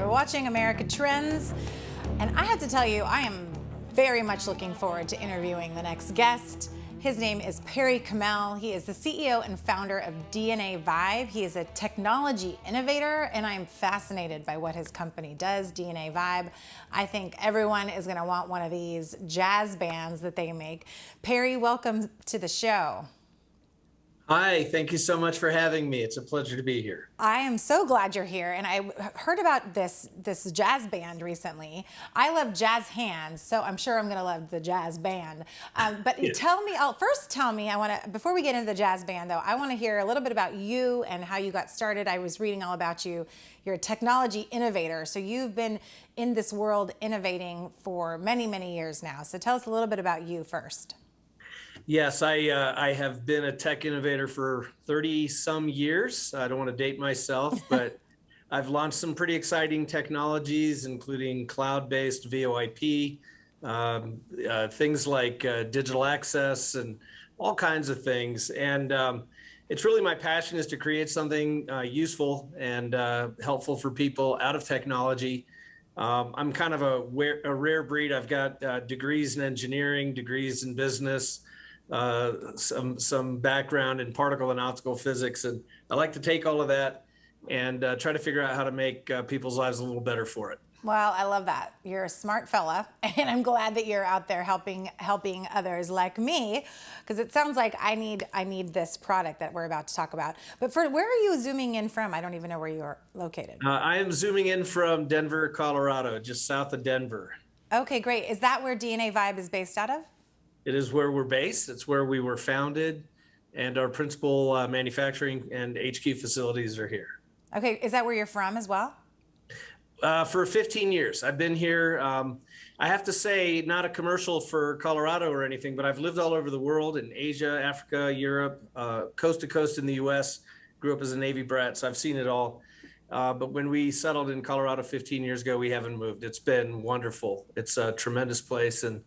You're watching America Trends, and I have to tell you, I am very much looking forward to interviewing the next guest. His name is Perry Kamel. He is the CEO and founder of DNA Vibe. He is a technology innovator, and I am fascinated by what his company does, DNA Vibe. I think everyone is going to want one of these jazz bands that they make. Perry, welcome to the show. Hi, thank you so much for having me. It's a pleasure to be here. I am so glad you're here, and I heard about this jazz band recently. I love jazz hands, so I'm sure I'm going to love the jazz band. But Yeah. tell me, I want to, before we get into the jazz band though, I want to hear a little bit about you and how you got started. I was reading all about you. You're a technology innovator, so you've been in this world innovating for many, many years now. So tell us a little bit about you first. Yes, I have been a tech innovator for 30 some years. I don't want to date myself, but I've launched some pretty exciting technologies, including cloud-based VoIP, things like digital access and all kinds of things. And it's really my passion is to create something useful and helpful for people out of technology. I'm kind of a rare breed. I've got degrees in engineering, degrees in business, some background in particle and optical physics, and I like to take all of that and try to figure out how to make people's lives a little better for it. Well, I love that. You're a smart fella, and I'm glad that you're out there helping others like me, because it sounds like I need this product that we're about to talk about. But where are you zooming in from? I don't even know where you are located. I am zooming in from Denver, Colorado, just south of Denver. Okay, great. Is that where DNA Vibe is based out of? It is where we're based. It's where we were founded, and our principal manufacturing and HQ facilities are here. Okay, is that where you're from as well? For 15 years. I've been here. I have to say, not a commercial for Colorado or anything, but I've lived all over the world in Asia, Africa, Europe, coast to coast in the US. Grew up as a Navy brat, so I've seen it all. But when we settled in Colorado 15 years ago, we haven't moved. It's been wonderful. It's a tremendous place and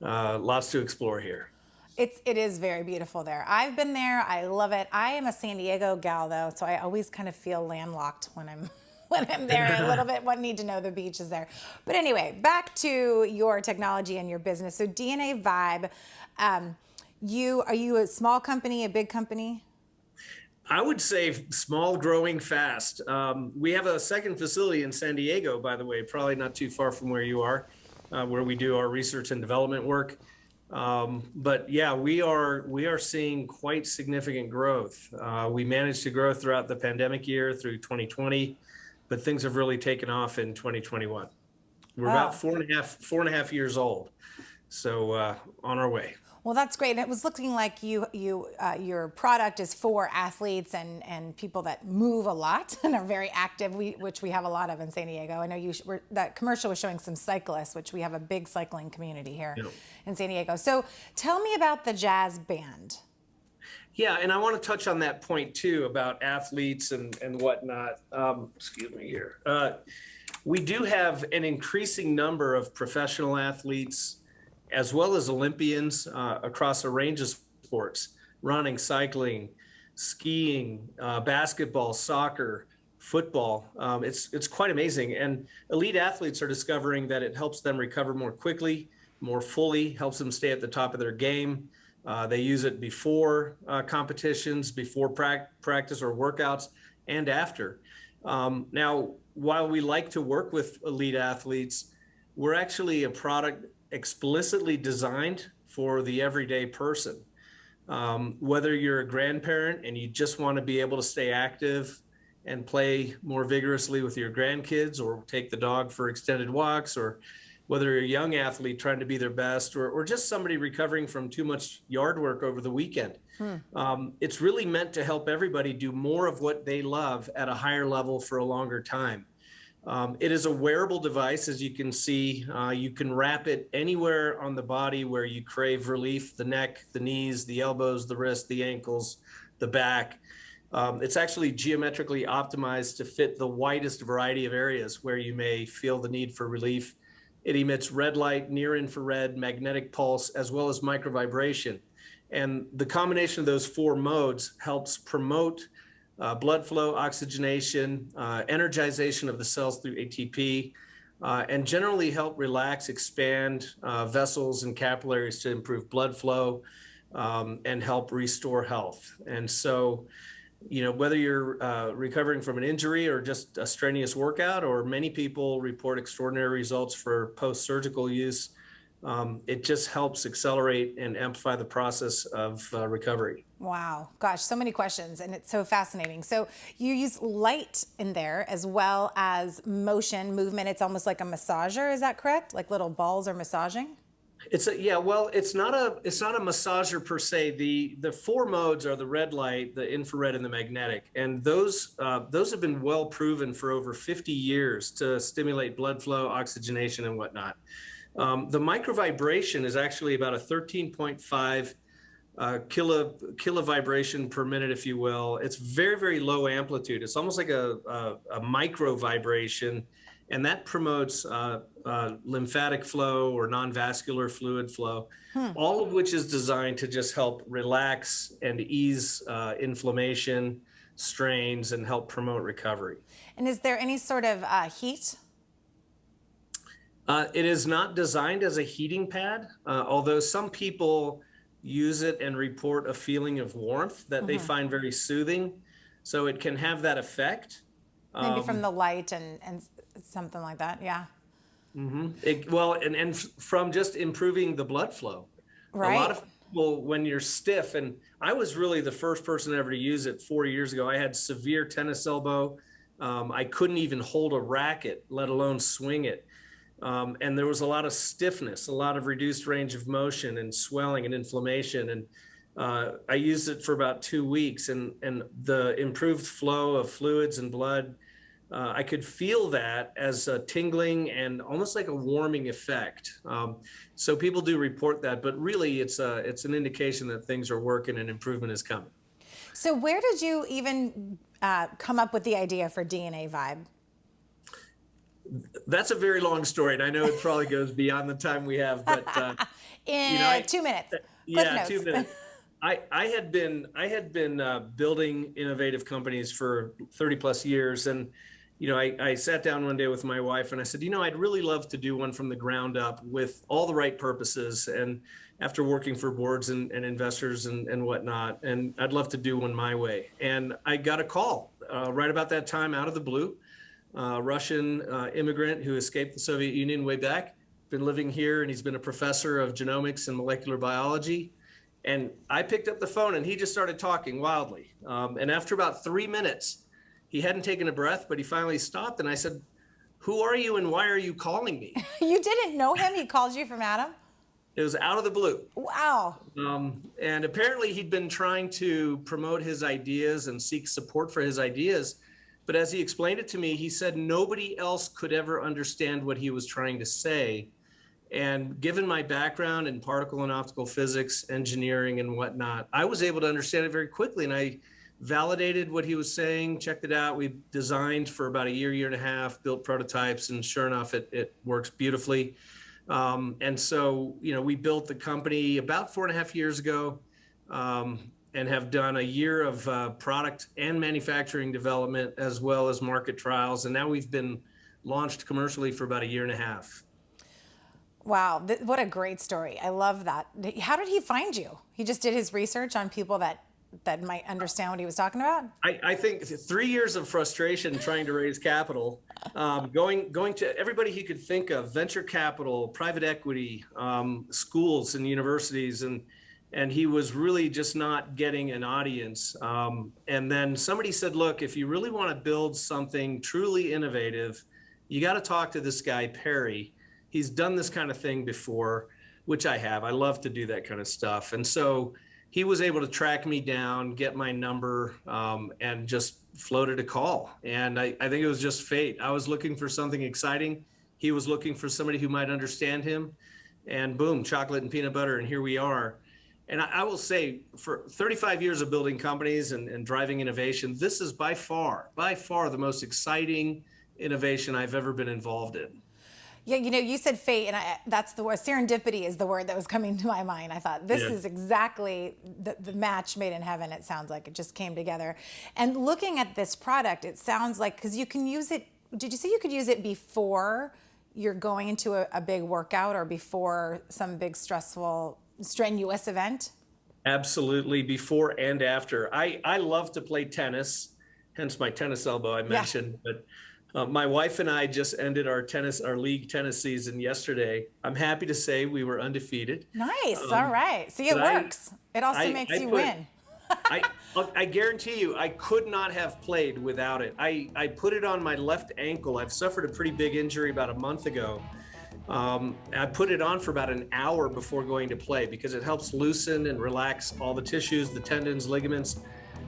lots to explore here. It is very beautiful there. I've been there. I love it. I am a San Diego gal though, so I always kind of feel landlocked when I'm there a little bit. Need to know the beaches there. But anyway, back to your technology and your business. So DNA Vibe, are you a small company, a big company? I would say small, growing fast. We have a second facility in San Diego, by the way, probably not too far from where you are, where we do our research and development work. But yeah, we are seeing quite significant growth. We managed to grow throughout the pandemic year through 2020, but things have really taken off in 2021. We're about four and a half years old, so on our way. Well, that's great. And it was looking like your product is for athletes and people that move a lot and are very active, which we have a lot of in San Diego. I know that commercial was showing some cyclists, which we have a big cycling community here in San Diego. So tell me about the jazz band. Yeah, and I want to touch on that point too about athletes and whatnot. Excuse me here. We do have an increasing number of professional athletes as well as Olympians across a range of sports: running, cycling, skiing, basketball, soccer, football. It's quite amazing. And elite athletes are discovering that it helps them recover more quickly, more fully, helps them stay at the top of their game. They use it before competitions, before practice or workouts, and after. Now, while we like to work with elite athletes, we're actually a product explicitly designed for the everyday person. Whether you're a grandparent and you just want to be able to stay active and play more vigorously with your grandkids or take the dog for extended walks, or whether you're a young athlete trying to be their best, or just somebody recovering from too much yard work over the weekend. It's really meant to help everybody do more of what they love at a higher level for a longer time. It is a wearable device, as you can see. You can wrap it anywhere on the body where you crave relief: the neck, the knees, the elbows, the wrists, the ankles, the back. It's actually geometrically optimized to fit the widest variety of areas where you may feel the need for relief. It emits red light, near infrared, magnetic pulse, as well as microvibration. And the combination of those four modes helps promote blood flow, oxygenation, energization of the cells through ATP, and generally help relax, expand vessels and capillaries to improve blood flow and help restore health. And so, whether you're recovering from an injury or just a strenuous workout, or many people report extraordinary results for post-surgical use, it just helps accelerate and amplify the process of recovery. Wow, gosh, so many questions, and it's so fascinating. So you use light in there as well as motion, movement. It's almost like a massager, is that correct? Like little balls are massaging? It's not a massager per se. The four modes are the red light, the infrared, and the magnetic, and those have been well proven for over 50 years to stimulate blood flow, oxygenation, and whatnot. The microvibration is actually about a 13.5 kilovibration per minute, if you will. It's very, very low amplitude. It's almost like a micro vibration, and that promotes lymphatic flow or non-vascular fluid flow, all of which is designed to just help relax and ease inflammation, strains, and help promote recovery. And is there any sort of heat? It is not designed as a heating pad, although some people use it and report a feeling of warmth that they find very soothing. So it can have that effect. Maybe from the light and something like that, yeah. And from just improving the blood flow. Right. A lot of people, when you're stiff, and I was really the first person ever to use it 4 years ago. I had severe tennis elbow. I couldn't even hold a racket, let alone swing it. And there was a lot of stiffness, a lot of reduced range of motion and swelling and inflammation. And I used it for about 2 weeks, and the improved flow of fluids and blood, I could feel that as a tingling and almost like a warming effect. So people do report that, but really it's an indication that things are working and improvement is coming. So where did you even come up with the idea for DNA Vibe? That's a very long story, and I know it probably goes beyond the time we have, but in 2 minutes. Yeah, 2 minutes. I had been building innovative companies for 30 plus years, and I sat down one day with my wife and I said, I'd really love to do one from the ground up with all the right purposes, and after working for boards and investors and whatnot, and I'd love to do one my way. And I got a call right about that time out of the blue. Russian immigrant who escaped the Soviet Union way back, been living here, and he's been a professor of genomics and molecular biology. And I picked up the phone and he just started talking wildly. And after about 3 minutes, he hadn't taken a breath, but he finally stopped. And I said, "Who are you and why are you calling me?" You didn't know him? He called you from Adam? It was out of the blue. Wow. And apparently he'd been trying to promote his ideas and seek support for his ideas. But as he explained it to me, he said nobody else could ever understand what he was trying to say. And given my background in particle and optical physics, engineering, and whatnot, I was able to understand it very quickly. And I validated what he was saying, checked it out. We designed for about a year and a half, built prototypes, and sure enough, it works beautifully. And so, we built the company about 4.5 years ago. And have done a year of product and manufacturing development as well as market trials. And now we've been launched commercially for about a year and a half. Wow, what a great story. I love that. How did he find you? He just did his research on people that might understand what he was talking about? I think 3 years of frustration trying to raise capital, going to everybody he could think of, venture capital, private equity, schools and universities, and he was really just not getting an audience. And then somebody said, look, if you really want to build something truly innovative, you got to talk to this guy, Perry. He's done this kind of thing before, which I have. I love to do that kind of stuff. And so he was able to track me down, get my number, and just floated a call. And I think it was just fate. I was looking for something exciting. He was looking for somebody who might understand him. And boom, chocolate and peanut butter, and here we are. And I will say, for 35 years of building companies and driving innovation, this is by far the most exciting innovation I've ever been involved in. Yeah, you said fate, and that's the word. Serendipity is the word that was coming to my mind. I thought this is exactly the match made in heaven. It sounds like it just came together. And looking at this product, it sounds like, because you can use it. Did you say you could use it before you're going into a big workout or before some big stressful, strenuous event? Absolutely, before and after. I love to play tennis, hence my tennis elbow I mentioned. But my wife and I just ended our league tennis season yesterday. I'm happy to say we were undefeated. Nice. All right. See, it works. It also makes you win. I guarantee you, I could not have played without it. I put it on my left ankle. I've suffered a pretty big injury about a month ago. I put it on for about an hour before going to play because it helps loosen and relax all the tissues, the tendons, ligaments.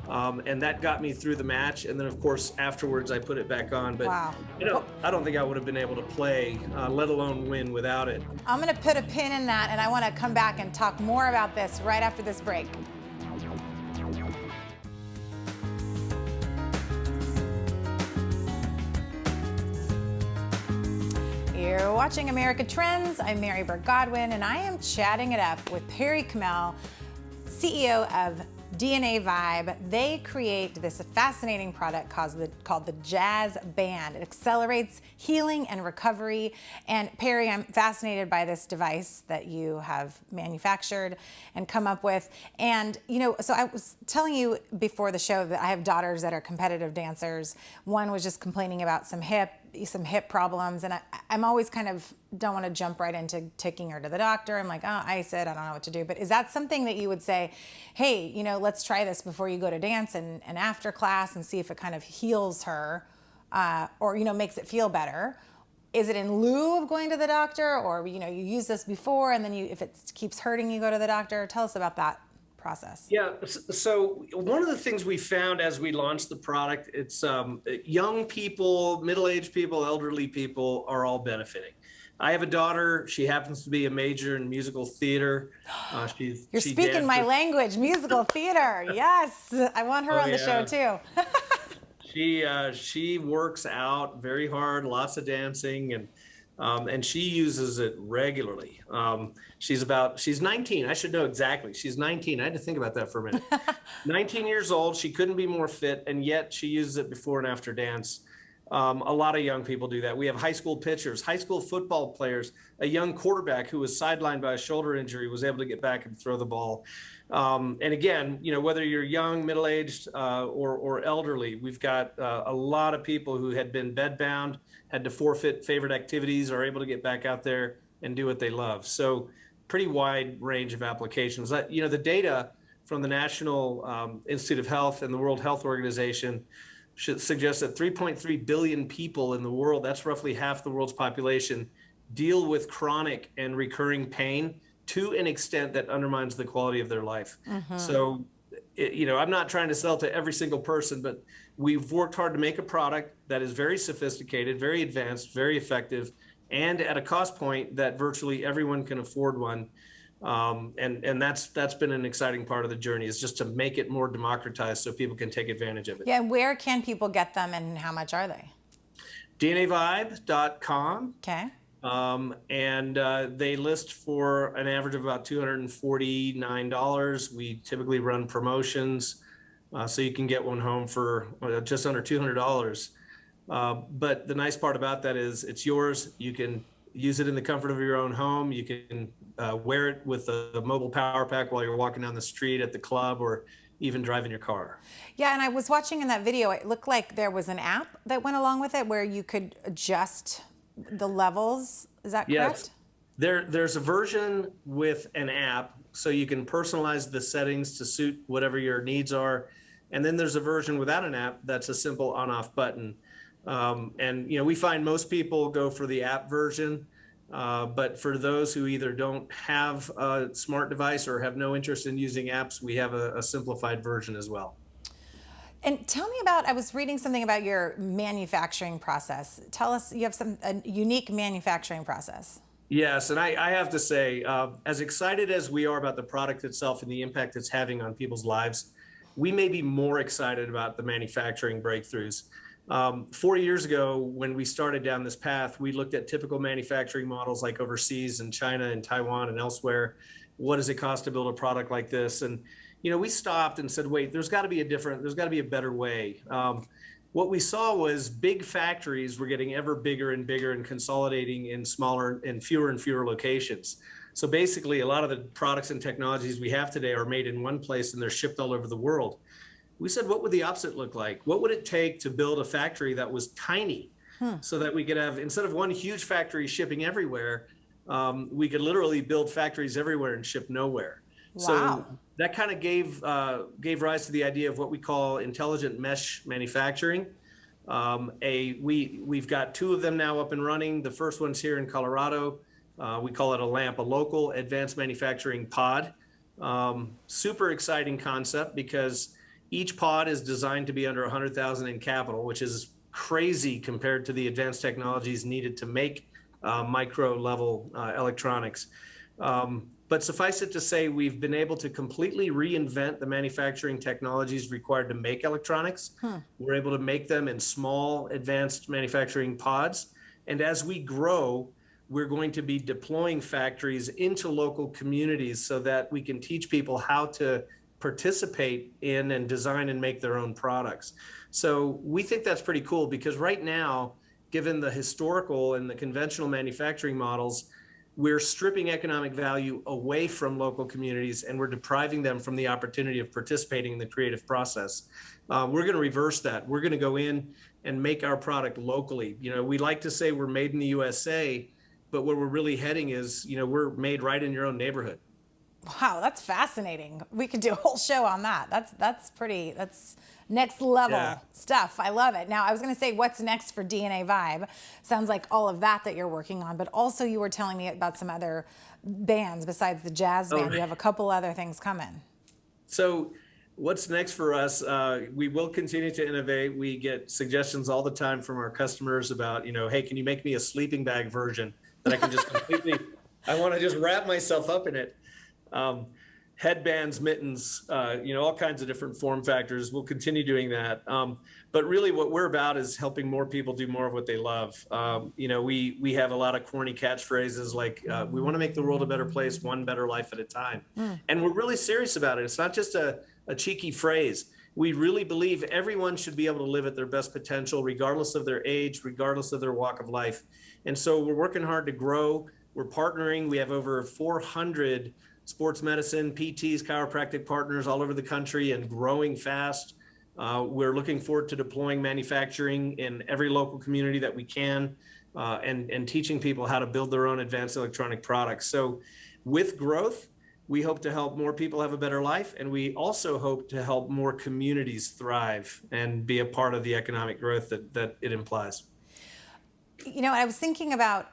And that got me through the match. And then, of course, afterwards, I put it back on. But, I don't think I would have been able to play, let alone win without it. I'm going to put a pin in that, and I want to come back and talk more about this right after this break. You're watching America Trends. I'm Mary Burt-Godwin, and I am chatting it up with Perry Kamel, CEO of DNA Vibe. They create this fascinating product called the Jazz Band. It accelerates healing and recovery. And Perry, I'm fascinated by this device that you have manufactured and come up with. And, so I was telling you before the show that I have daughters that are competitive dancers. One was just complaining about some hip problems, and I'm always kind of don't want to jump right into taking her to the doctor. I'm like, oh, I don't know what to do. But is that something that you would say, hey, let's try this before you go to dance and after class and see if it kind of heals her or makes it feel better? Is it in lieu of going to the doctor, or you use this before and then if it keeps hurting you go to the doctor? Tell us about that process. Yeah, so one of the things we found as we launched the product, it's young people, middle-aged people, elderly people are all benefiting. I have a daughter. She happens to be a major in musical theater. You're speaking my language, musical theater. Yes, I want her on the show too. She works out very hard, lots of dancing, and she uses it regularly. She's 19. I should know exactly. She's 19. I had to think about that for a minute. 19 years old. She couldn't be more fit, and yet she uses it before and after dance. A lot of young people do that. We have high school pitchers, high school football players, a young quarterback who was sidelined by a shoulder injury was able to get back and throw the ball. And again, whether you're young, middle-aged, or elderly, we've got a lot of people who had been bedbound, had to forfeit favorite activities, are able to get back out there and do what they love. So pretty wide range of applications. The data from the National Institute of Health and the World Health Organization suggests that 3.3 billion people in the world, that's roughly half the world's population, deal with chronic and recurring pain to an extent that undermines the quality of their life. So, I'm not trying to sell to every single person, but we've worked hard to make a product that is very sophisticated, very advanced, very effective, and at a cost point that virtually everyone can afford one. And that's been an exciting part of the journey, is just to make it more democratized so people can take advantage of it. Yeah, where can people get them and how much are they? DNAvibe.com. Okay. And they list for an average of about $249. We typically run promotions, so you can get one home for just under $200. But the nice part about that is it's yours. You can use it in the comfort of your own home. You can wear it with a mobile power pack while you're walking down the street, at the club, or even driving your car. Yeah, and I was watching in that video, it looked like there was an app that went along with it where you could adjust the levels. Is that correct? Yes. There's a version with an app, so you can personalize the settings to suit whatever your needs are. And then there's a version without an app that's a simple on-off button. And we find most people go for the app version, but for those who either don't have a smart device or have no interest in using apps, we have a simplified version as well. And tell me about, I was reading something about your manufacturing process. Tell us, you have a unique manufacturing process. Yes, and I have to say, as excited as we are about the product itself and the impact it's having on people's lives, we may be more excited about the manufacturing breakthroughs. 4 years ago, when we started down this path, we looked at typical manufacturing models like overseas in China and Taiwan and elsewhere. What does it cost to build a product like this? And, we stopped and said, wait, there's got to be a better way. What we saw was big factories were getting ever bigger and bigger and consolidating in smaller and fewer locations. So basically, a lot of the products and technologies we have today are made in one place and they're shipped all over the world. We said, what would the opposite look like? What would it take to build a factory that was tiny so that we could have, instead of one huge factory shipping everywhere, we could literally build factories everywhere and ship nowhere. Wow. So that kind of gave rise to the idea of what we call intelligent mesh manufacturing. We've got 2 of them now up and running. The first one's here in Colorado. We call it a local advanced manufacturing pod. Super exciting concept because each pod is designed to be under 100,000 in capital, which is crazy compared to the advanced technologies needed to make micro level electronics. But suffice it to say, we've been able to completely reinvent the manufacturing technologies required to make electronics. We're able to make them in small advanced manufacturing pods. And as we grow, we're going to be deploying factories into local communities so that we can teach people how to participate in and design and make their own products. So we think that's pretty cool because right now, given the historical and the conventional manufacturing models, we're stripping economic value away from local communities and we're depriving them from the opportunity of participating in the creative process. We're going to reverse that. We're going to go in and make our product locally. We like to say we're made in the USA, but where we're really heading is, we're made right in your own neighborhood. Wow, that's fascinating. We could do a whole show on that. That's next level stuff. I love it. Now, I was going to say, what's next for DNA Vibe? Sounds like all of that you're working on, but also you were telling me about some other bands besides the jazz band. You have a couple other things coming. So what's next for us? We will continue to innovate. We get suggestions all the time from our customers about, hey, can you make me a sleeping bag version that I can just completely, I want to just wrap myself up in it. Headbands, mittens, all kinds of different form factors. We'll continue doing that. But really what we're about is helping more people do more of what they love. We have a lot of corny catchphrases like, we want to make the world a better place, one better life at a time. And we're really serious about it. It's not just a cheeky phrase. We really believe everyone should be able to live at their best potential, regardless of their age, regardless of their walk of life. And so we're working hard to grow. We're partnering. We have over 400 sports medicine, PTs, chiropractic partners all over the country and growing fast. We're looking forward to deploying manufacturing in every local community that we can and teaching people how to build their own advanced electronic products. So with growth, we hope to help more people have a better life. And we also hope to help more communities thrive and be a part of the economic growth that it implies. I was thinking about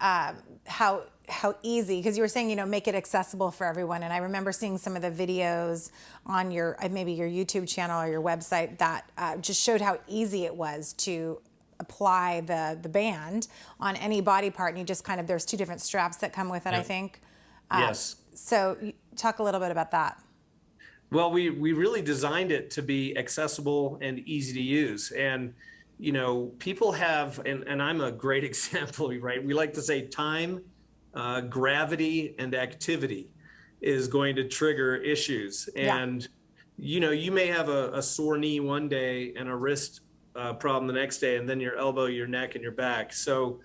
how easy, because you were saying, make it accessible for everyone. And I remember seeing some of the videos on maybe your YouTube channel or your website that just showed how easy it was to apply the band on any body part. And you just there's 2 different straps that come with it, I think. Yes. So talk a little bit about that. Well, we really designed it to be accessible and easy to use. And people have, and I'm a great example, right? We like to say time, gravity, and activity is going to trigger issues. And, you may have a sore knee one day and a wrist problem the next day, and then your elbow, your neck, and your back. So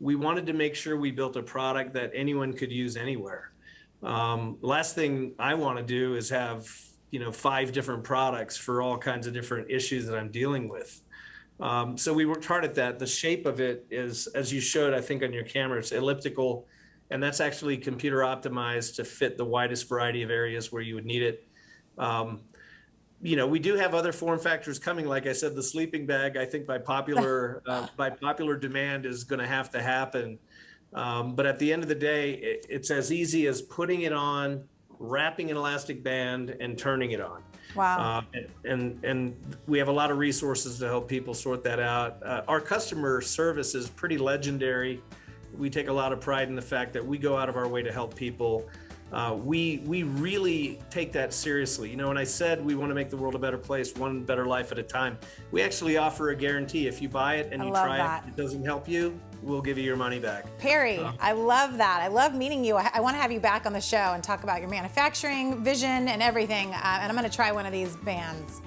we wanted to make sure we built a product that anyone could use anywhere. Last thing I want to do is have, 5 different products for all kinds of different issues that I'm dealing with. So we worked hard at that. The shape of it is, as you showed, I think on your camera, it's elliptical, and that's actually computer optimized to fit the widest variety of areas where you would need it. We do have other form factors coming. Like I said, the sleeping bag, I think by popular demand is going to have to happen. But at the end of the day, it's as easy as putting it on, wrapping an elastic band, and turning it on. Wow. And we have a lot of resources to help people sort that out. Our customer service is pretty legendary. We take a lot of pride in the fact that we go out of our way to help people. We really take that seriously. You know, when I said we want to make the world a better place, one better life at a time, we actually offer a guarantee. If you buy it and you try it, it doesn't help you, we'll give you your money back. Perry, I love that. I love meeting you. I want to have you back on the show and talk about your manufacturing vision and everything. And I'm going to try one of these bands.